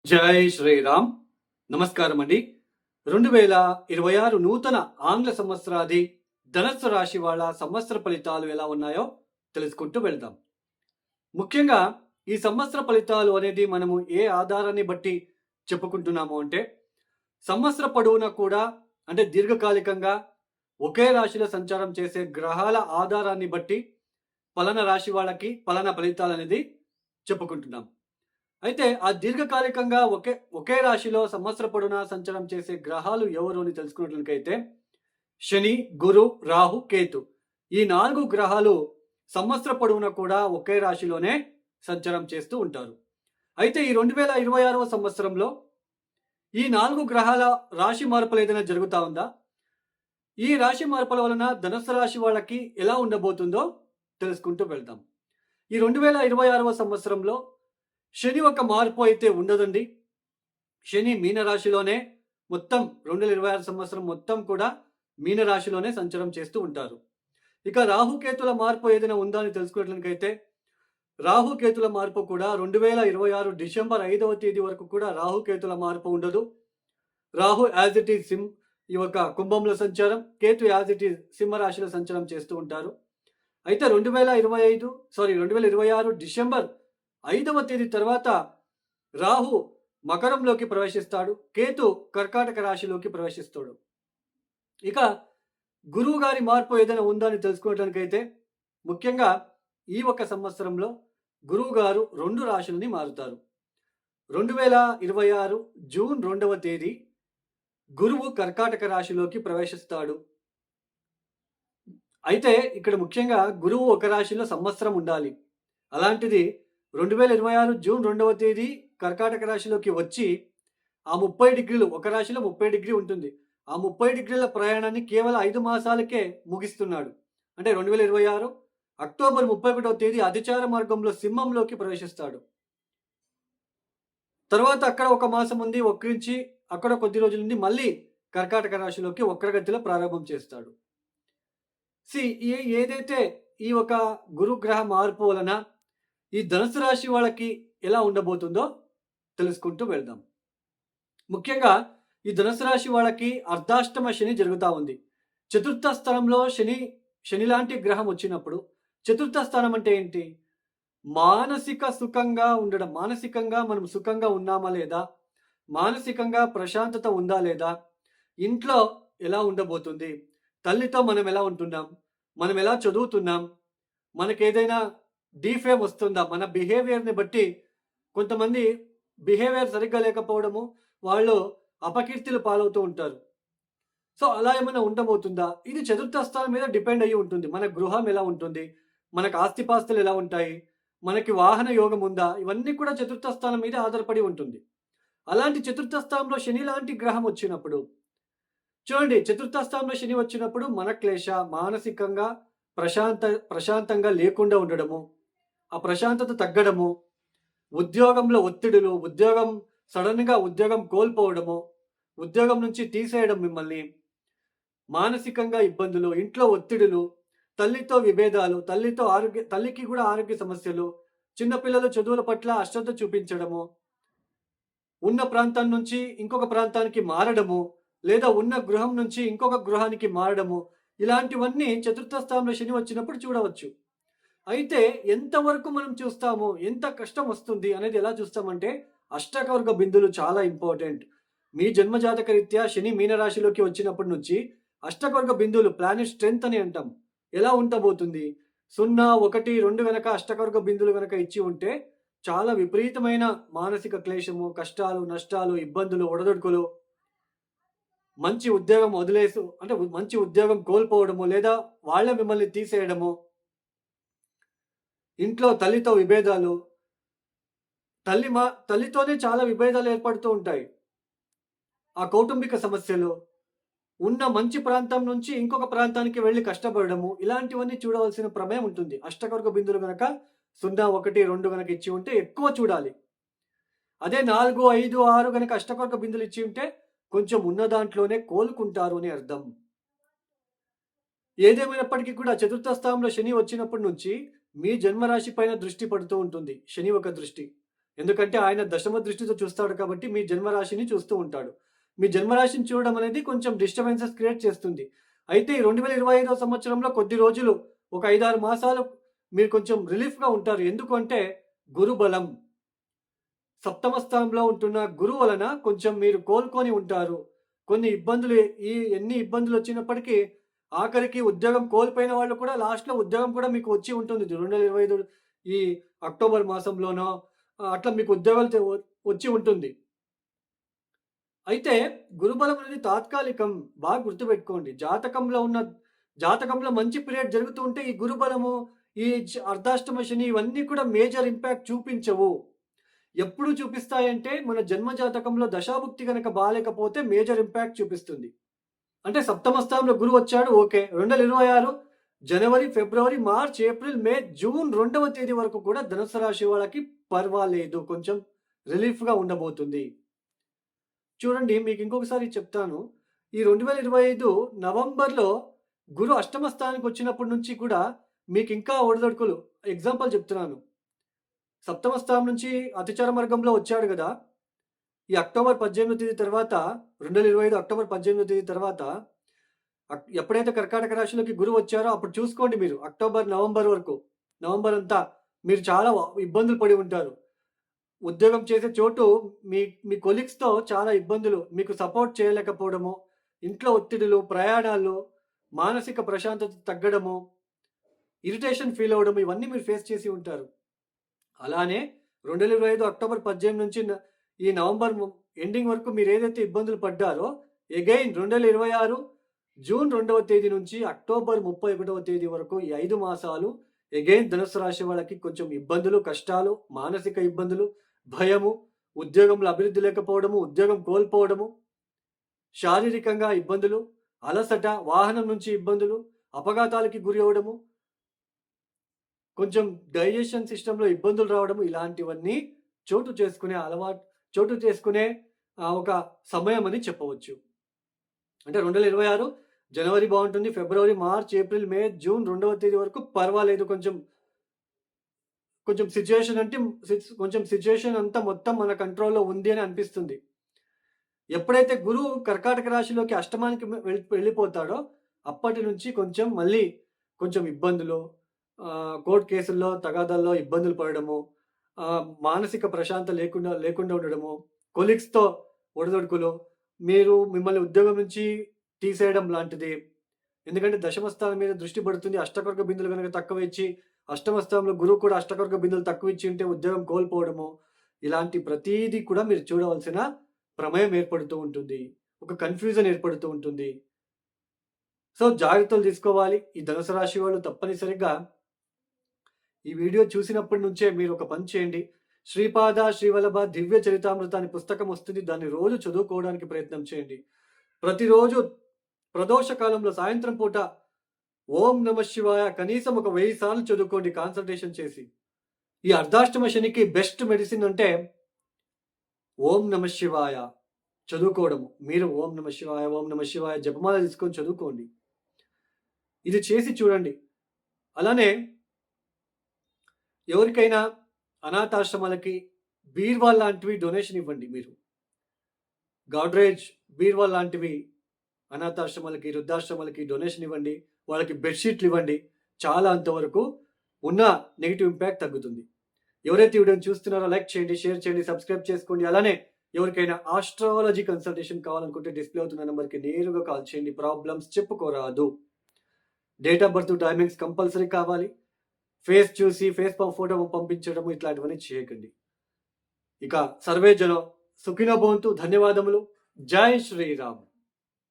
జై శ్రీరామ్. నమస్కారం అండి. 2026 నూతన ఆంగ్ల సంవత్సరాది ధనస్సు రాశి వాళ్ళ సంవత్సర ఫలితాలు ఎలా ఉన్నాయో తెలుసుకుంటూ వెళ్దాం. ముఖ్యంగా ఈ సంవత్సర ఫలితాలు అనేది మనము ఏ ఆధారాన్ని బట్టి చెప్పుకుంటున్నాము అంటే, సంవత్సర పొడవునా కూడా అంటే దీర్ఘకాలికంగా ఒకే రాశిలో సంచారం చేసే గ్రహాల ఆధారాన్ని బట్టి పలానా రాశి వాళ్ళకి పలానా ఫలితాలు అనేది చెప్పుకుంటున్నాం. అయితే ఆ దీర్ఘకాలికంగా ఒకే రాశిలో సంవత్సర పొడవునా సంచారం చేసే గ్రహాలు ఎవరు అని తెలుసుకున్నట్లయితే శని, గురు, రాహు, కేతు ఈ 4 గ్రహాలు సంవత్సర పొడవునా కూడా ఒకే రాశిలోనే సంచారం చేస్తూ ఉంటారు. అయితే ఈ 2026వ సంవత్సరంలో ఈ 4 గ్రహాల రాశి మార్పులు ఏదైనా జరుగుతా ఉందా? ఈ రాశి మార్పుల వలన ధనుస్సు రాశి వాళ్ళకి ఎలా ఉండబోతుందో తెలుసుకుంటూ వెళ్దాం. ఈ 2026వ సంవత్సరంలో శని ఒక మార్పు అయితే ఉండదండి. శని మీనరాశిలోనే మొత్తం 2026 సంవత్సరం మొత్తం కూడా మీనరాశిలోనే సంచారం చేస్తూ ఉంటారు. ఇక రాహుకేతుల మార్పు ఏదైనా ఉందా అని తెలుసుకున్నట్లయితే రాహుకేతుల మార్పు కూడా 2026 డిసెంబర్ 5వ తేదీ వరకు కూడా రాహుకేతుల మార్పు ఉండదు. రాహు యాజ్ ఇట్ ఈజ్ ఈ యొక్క కుంభంలో సంచారం, కేతు యాజ్ ఇట్ ఈజ్ సింహరాశిలో సంచారం చేస్తూ ఉంటారు. అయితే 2026 డిసెంబర్ 5వ తేదీ తర్వాత రాహు మకరంలోకి ప్రవేశిస్తాడు, కేతు కర్కాటక రాశిలోకి ప్రవేశిస్తాడు. ఇక గురువు గారి మార్పు ఏదైనా ఉందా అని తెలుసుకోవడానికైతే ముఖ్యంగా ఈ ఒక సంవత్సరంలో గురువు గారు 2 రాశులని మారుతారు. 2026 జూన్ 2వ తేదీ గురువు కర్కాటక రాశిలోకి ప్రవేశిస్తాడు. అయితే ఇక్కడ ముఖ్యంగా గురువు ఒక రాశిలో సంవత్సరం ఉండాలి. అలాంటిది 2026 జూన్ 2వ తేదీ కర్కాటక రాశిలోకి వచ్చి ఆ 30 డిగ్రీలు ఒక రాశిలో 30 డిగ్రీ ఉంటుంది. ఆ 30 డిగ్రీల ప్రయాణాన్ని కేవలం 5 మాసాలకే ముగిస్తున్నాడు. అంటే 2026 అక్టోబర్ 31వ తేదీ అతిచార మార్గంలో సింహంలోకి ప్రవేశిస్తాడు. తర్వాత అక్కడ ఒక మాసం ఉంది వక్రించి అక్కడ కొద్ది రోజులుండి మళ్ళీ కర్కాటక రాశిలోకి వక్రగతిలో ప్రారంభం చేస్తాడు. ఏదైతే ఈ ఒక గురుగ్రహ మార్పు వలన ఈ ధనుసు రాశి వాళ్ళకి ఎలా ఉండబోతుందో తెలుసుకుంటూ వెళ్దాం. ముఖ్యంగా ఈ ధనుసు రాశి వాళ్ళకి అర్ధాష్టమ శని జరుగుతూ ఉంది. చతుర్థ స్థానంలో శని లాంటి గ్రహం వచ్చినప్పుడు, చతుర్థ స్థానం అంటే ఏంటి? మానసిక సుఖంగా ఉండడం. మానసికంగా మనం సుఖంగా ఉన్నామా లేదా, మానసికంగా ప్రశాంతత ఉందా లేదా, ఇంట్లో ఎలా ఉండబోతుంది, తల్లితో మనం ఎలా ఉంటున్నాం, మనం ఎలా చదువుతున్నాం, మనకేదైనా డీఫేమ్ వస్తుందా, మన బిహేవియర్ని బట్టి కొంతమంది బిహేవియర్ సరిగ్గా లేకపోవడము, వాళ్ళు అపకీర్తిలు పాలవుతూ ఉంటారు. సో అలా ఏమైనా ఉండబోతుందా? ఇది చతుర్థ స్థానం మీద డిపెండ్ అయ్యి ఉంటుంది. మన గృహం ఎలా ఉంటుంది, మనకు ఆస్తిపాస్తులు ఎలా ఉంటాయి, మనకి వాహన యోగం ఉందా, ఇవన్నీ కూడా చతుర్థ స్థానం మీద ఆధారపడి ఉంటుంది. అలాంటి చతుర్థ స్థానంలో శని లాంటి గ్రహం వచ్చినప్పుడు చూడండి, చతుర్థ స్థానంలో శని వచ్చినప్పుడు మన క్లేశ మానసికంగా ప్రశాంతంగా లేకుండా ఉండడము, ఆ ప్రశాంతత తగ్గడము, ఉద్యోగంలో ఒత్తిడులు, సడన్గా ఉద్యోగం కోల్పోవడము, ఉద్యోగం నుంచి తీసేయడం మిమ్మల్ని, మానసికంగా ఇబ్బందులు, ఇంట్లో ఒత్తిడులు, తల్లితో విభేదాలు, తల్లికి కూడా ఆరోగ్య సమస్యలు, చిన్నపిల్లలు చదువుల పట్ల అశ్రద్ధ చూపించడము, ఉన్న ప్రాంతం నుంచి ఇంకొక ప్రాంతానికి మారడము, లేదా ఉన్న గృహం నుంచి ఇంకొక గృహానికి మారడము, ఇలాంటివన్నీ చతుర్థ స్థానంలో శని వచ్చినప్పుడు చూడవచ్చు. అయితే ఎంతవరకు మనం చూస్తాము, ఎంత కష్టం వస్తుంది అనేది ఎలా చూస్తామంటే అష్టకవర్గ బిందువులు చాలా ఇంపార్టెంట్. మీ జన్మజాతక రీత్యా శని మీనరాశిలోకి వచ్చినప్పటి నుంచి అష్టకవర్గ బిందువులు ప్లానెట్ స్ట్రెంత్ అని అంటాం. ఎలా ఉండబోతుంది? 0, 1, 2 గనక అష్టకవర్గ బిందువులు గనక ఇచ్చి ఉంటే చాలా విపరీతమైన మానసిక క్లేశము, కష్టాలు, నష్టాలు, ఇబ్బందులు, ఒడదొడుకులు, మంచి ఉద్యోగం అంటే మంచి ఉద్యోగం కోల్పోవడము, లేదా వాళ్ళే మిమ్మల్ని తీసేయడము, ఇంట్లో తల్లితో విభేదాలు, తల్లితోనే చాలా విభేదాలు ఏర్పడుతూ ఉంటాయి. ఆ కౌటుంబిక సమస్యలు, ఉన్న మంచి ప్రాంతం నుంచి ఇంకొక ప్రాంతానికి వెళ్ళి కష్టపడము, ఇలాంటివన్నీ చూడవలసిన ప్రమేయం ఉంటుంది. అష్టకవర్గ బిందువులు గనక 0, 1, 2 గనక ఇచ్చి ఉంటే ఎక్కువ చూడాలి. అదే 4, 5, 6 గనక అష్టకవర్గ బిందువులు ఇచ్చి ఉంటే కొంచెం ఉన్న దాంట్లోనే కోలుకుంటారు అని అర్థం. ఏదేమైనప్పటికీ కూడా చతుర్థ స్థానంలో శని వచ్చినప్పటి నుంచి మీ జన్మరాశి పైన దృష్టి పడుతూ ఉంటుంది. శని ఒక దృష్టి ఎందుకంటే ఆయన దశమ దృష్టితో చూస్తాడు కాబట్టి మీ జన్మరాశిని చూస్తూ ఉంటాడు. మీ జన్మరాశిని చూడడం అనేది కొంచెం డిస్టర్బెన్సెస్ క్రియేట్ చేస్తుంది. అయితే ఈ 2025వ సంవత్సరంలో కొద్ది రోజులు ఒక 5, 6 మాసాలు మీరు కొంచెం రిలీఫ్‌గా ఉంటారు. ఎందుకంటే గురు బలం. సప్తమ స్థానంలో ఉంటున్న గురువు వలన కొంచెం మీరు కోలుకొని ఉంటారు. కొన్ని ఇబ్బందులు ఎన్ని ఇబ్బందులొచ్చినప్పటికీ ఆఖరికి ఉద్యోగం కోల్పోయిన వాళ్ళు కూడా లాస్ట్‌లో ఉద్యోగం కూడా మీకు వచ్చి ఉంటుంది. 2025 ఈ అక్టోబర్ మాసంలోనో అట్లా మీకు ఉద్యోగాలు వచ్చి ఉంటుంది. అయితే గురుబలం అనేది తాత్కాలికం. బాగా గుర్తుపెట్టుకోండి. జాతకంలో మంచి పీరియడ్ జరుగుతూ ఉంటే ఈ గురుబలము, ఈ అర్ధాష్టమ శని ఇవన్నీ కూడా మేజర్ ఇంపాక్ట్ చూపించవు. ఎప్పుడు చూపిస్తాయంటే మన జన్మ జాతకంలో దశాభుక్తి గనక బాలేకపోతే మేజర్ ఇంపాక్ట్ చూపిస్తుంది. అంటే సప్తమ స్థానంలో గురువు వచ్చాడు ఓకే. 2026 జనవరి, ఫిబ్రవరి, మార్చ్, ఏప్రిల్, మే, జూన్ 2వ తేదీ వరకు కూడా ధనుస్సు రాశి వాళ్ళకి పర్వాలేదు. కొంచెం రిలీఫ్‌గా ఉండబోతుంది. చూడండి మీకు ఇంకొకసారి చెప్తాను. ఈ 2025 నవంబర్‌లో గురు అష్టమ స్థానానికి వచ్చినప్పటి నుంచి కూడా మీకు ఇంకా ఒడిదొడుకులు. ఎగ్జాంపుల్ చెప్తున్నాను. సప్తమ స్థానం నుంచి అతిచార మార్గంలో వచ్చాడు గదా! ఈ అక్టోబర్ 18వ తేదీ తర్వాత 2025 అక్టోబర్ 18వ తేదీ తర్వాత ఎప్పుడైతే కర్కాటక రాశిలోకి గురువు వచ్చారో అప్పుడు చూసుకోండి మీరు అక్టోబర్, నవంబర్ వరకు. నవంబర్ అంతా మీరు చాలా ఇబ్బందులు పడి ఉంటారు. ఉద్యోగం చేసే చోటు మీ మీ కొలీగ్స్‌తో చాలా ఇబ్బందులు, మీకు సపోర్ట్ చేయలేకపోవడము, ఇంట్లో ఒత్తిడులు, ప్రయాణాలు, మానసిక ప్రశాంతత తగ్గడము, ఇరిటేషన్ ఫీల్ అవ్వడం ఇవన్నీ మీరు ఫేస్ చేసి ఉంటారు. అలానే 2025 అక్టోబర్ 18 నుంచి ఈ నవంబర్ ఎండింగ్ వరకు మీరు ఏదైతే ఇబ్బందులు పడ్డారో అగైన్ 2026 జూన్ 2వ తేదీ నుంచి అక్టోబర్ 31వ తేదీ వరకు ఈ 5 మాసాలు అగైన్ ధనుస్సు రాశి వాళ్ళకి కొంచెం ఇబ్బందులు, కష్టాలు, మానసిక ఇబ్బందులు, భయము, ఉద్యోగంలో అభివృద్ధి లేకపోవడము, ఉద్యోగం కోల్పోవడము, శారీరకంగా ఇబ్బందులు, అలసట, వాహనం నుంచి ఇబ్బందులు, అపఘాతాలకి గురి అవ్వడము, కొంచెం డైజెషన్ సిస్టమ్‌లో ఇబ్బందులు రావడము ఇలాంటివన్నీ చోటు చేసుకునే ఒక సమయం అని చెప్పవచ్చు. అంటే 2026 జనవరి బాగుంటుంది. ఫిబ్రవరి, మార్చ్, ఏప్రిల్, మే, జూన్ 2వ తేదీ వరకు పర్వాలేదు. కొంచెం సిట్యుయేషన్ అంతా మొత్తం మన కంట్రోల్‌లో ఉంది అని అనిపిస్తుంది. ఎప్పుడైతే గురువు కర్కాటక రాశిలోకి అష్టమానికి వెళ్ళిపోతాడో అప్పటి నుంచి మళ్ళీ కొంచెం ఇబ్బందులు, కోర్ట్ కేసుల్లో, తగాదాల్లో ఇబ్బందులు పడడము, మానసిక ప్రశాంతత లేకుండా ఉండడము, కొలీగ్స్‌తో ఒడిదొడుకులు, మిమ్మల్ని ఉద్యోగం నుంచి తీసేయడం లాంటిది. ఎందుకంటే దశమ స్థానం మీద దృష్టి పడుతుంది. అష్టకొర్గ బిందులు గనక తక్కువ ఇచ్చి, అష్టమ స్థానంలో గురువు కూడా అష్టకొర్గ బిందులు తక్కువ ఇచ్చి ఉంటే ఉద్యోగం కోల్పోవడము, ఇలాంటి ప్రతీదీ కూడా మీరు చూడవలసిన ప్రమేయం ఏర్పడుతూ ఉంటుంది. ఒక కన్‌ఫ్యూజన్ ఏర్పడుతూ ఉంటుంది. సో జాగ్రత్తలు తీసుకోవాలి. ఈ ధనుసు రాశి వాళ్ళు తప్పనిసరిగా ఈ వీడియో చూసినప్పటి నుంచే మీరు ఒక పని చేయండి. శ్రీపాద శ్రీవల్లభ దివ్య చరితామృత అనే పుస్తకం వస్తుంది. దాన్ని రోజు చదువుకోవడానికి ప్రయత్నం చేయండి. ప్రతిరోజు ప్రదోష కాలంలో సాయంత్రం పూట ఓం నమ శివాయ కనీసం ఒక 1000 సార్లు చదువుకోండి కాన్సల్టేషన్ చేసి. ఈ అర్ధాష్టమ శనికి బెస్ట్ మెడిసిన్ అంటే ఓం నమ శివాయ చదువుకోవడము. మీరు ఓం నమ శివాయ జపమాల తీసుకొని చదువుకోండి. ఇది చేసి చూడండి. అలానే ఎవరికైనా అనాథాశ్రమాలకి బీర్వాల్ లాంటివి డొనేషన్ ఇవ్వండి మీరు. గాడ్రేజ్, బీర్వాల్ లాంటివి అనాథాశ్రమాలకి, వృద్ధాశ్రమాలకి డొనేషన్ ఇవ్వండి. వాళ్ళకి బెడ్‌షీట్లు ఇవ్వండి. చాలా అంతవరకు ఉన్న నెగెటివ్ ఇంపాక్ట్ తగ్గుతుంది. ఎవరైతే ఈ వీడియోని చూస్తున్నారో లైక్ చేయండి, షేర్ చేయండి, సబ్స్క్రైబ్ చేసుకోండి. అలానే ఎవరికైనా ఆస్ట్రాలజీ కన్సల్టేషన్ కావాలనుకుంటే డిస్ప్లే అవుతున్న నెంబర్కి నేరుగా కాల్ చేయండి. ప్రాబ్లమ్స్ చెప్పుకోరాదు. Date of birth, timings compulsory కావాలి. ఫేస్ చూసి ఫోటో పంపించడం ఇట్లాంటివన్నీ చేయకండి. ఇక సర్వే జనం సుఖినో భవంతు. ధన్యవాదములు. జై శ్రీరామ్.